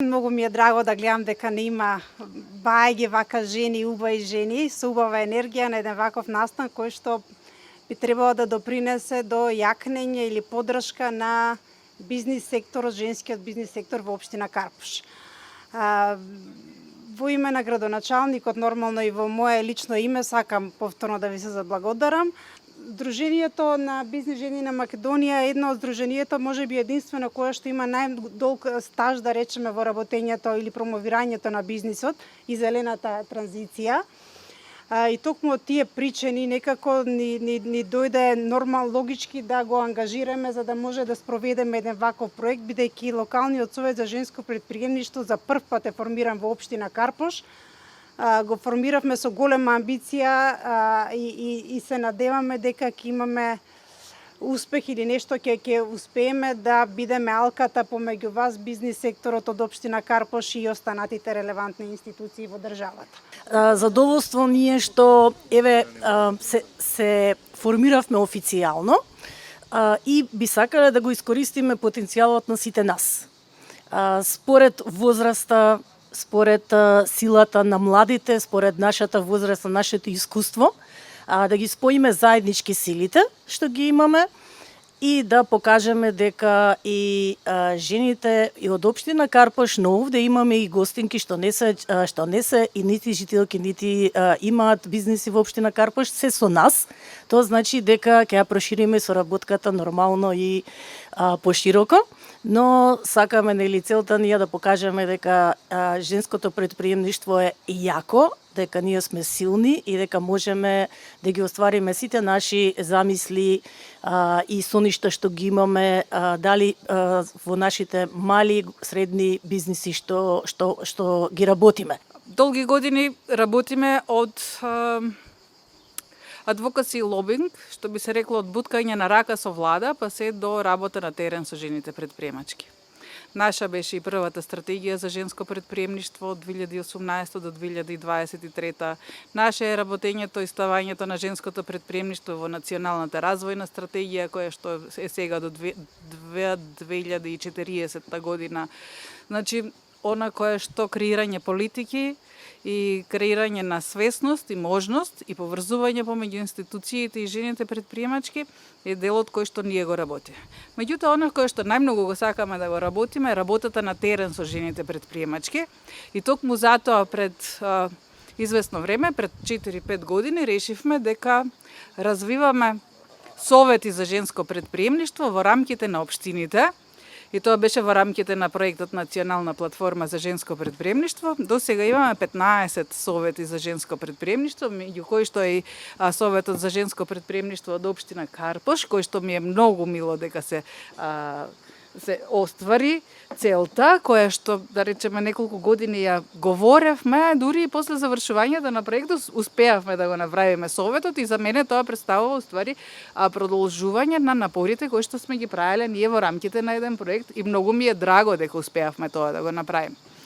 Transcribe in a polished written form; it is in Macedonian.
Многу ми е драго да гледам дека не има бајаги вака жени, убави жени со убава енергија на еден ваков настан кој што би требало да допринесе до јакнење или поддршка на бизнис секторот, женскиот бизнис сектор во општина Карпуш. Во име на градоначалникот, нормално и во мое лично име, сакам повторно да ви се заблагодарам. Друженијето на бизнис жени на Македонија е едно од здруженијето, можеби единствено кое што има најдолг стаж, да речеме, во работењето или промовирањето на бизнисот и зелената транзиција. И токму од тие причини некако ни дојде нормал логички да го ангажираме за да може да спроведеме еден ваков проект, бидејќи локалниот совет за женско претприемништво за прв пат е формиран во општина Карпуш. Го формиравме со голема амбиција и се надеваме дека ќе имаме успех или нешто ќе успееме да бидеме алката помеѓу вас, бизнис секторот од општина Карпуш и останатите релевантни институции во државата. Задоволство ние што се формиравме официјално и би сакале да го искористиме потенцијалот на сите нас. Според возраста, според силата на младите, според нашата возраст, нашето искуство, да ги споиме заеднички силите што ги имаме и да покажеме дека и жените и од општина Карпуш, но овде имаме и гостинки што не се и нити жителки, нити имаат бизниси во општина Карпуш, се со нас. Тоа значи дека ќе ја прошириме соработката нормално и пошироко, но сакаме нели целта ние да покажеме дека женското претприемништво е јако, дека ние сме силни и дека можеме да ги оствариме сите наши замисли и соништа што ги имаме, дали во нашите мали, средни бизниси што ги работиме. Долги години работиме од адвокаси и лобинг, што би се рекло од буткање на рака со влада, па се до работа на терен со жените предприемачки. Наша беше и првата стратегија за женско предприемништво од 2018 до 2023. Наше е работењето и ставањето на женското предприемништво во националната развојна стратегија, која што е сега до 2040 година. Значи, она која што креирање политики и креирање на свесност и можност и поврзување помеѓу институциите и жените предприемачки е делот кој што ние го работиме. Меѓутоа, оно кој што најмногу го сакаме да го работиме е работата на терен со жените предприемачки и токму затоа пред известно време, пред 4-5 години, решивме дека развиваме совети за женско предприемништво во рамките на општините. И тоа беше во рамките на проектот Национална платформа за женско предприемништво. До сега имаме 15 совети за женско предприемништво, меѓу кои што е советот за женско предприемништво од општина Карпуш, кој што ми е многу мило дека се оствари целта, која што, да речеме, неколку години ја говоревме, дури и после завршувањето на проектот успеавме да го направиме советот и за мене тоа представува уствари продолжување на напорите кои што сме ги правеле ние во рамките на еден проект и многу ми е драго дека успеавме тоа да го направиме.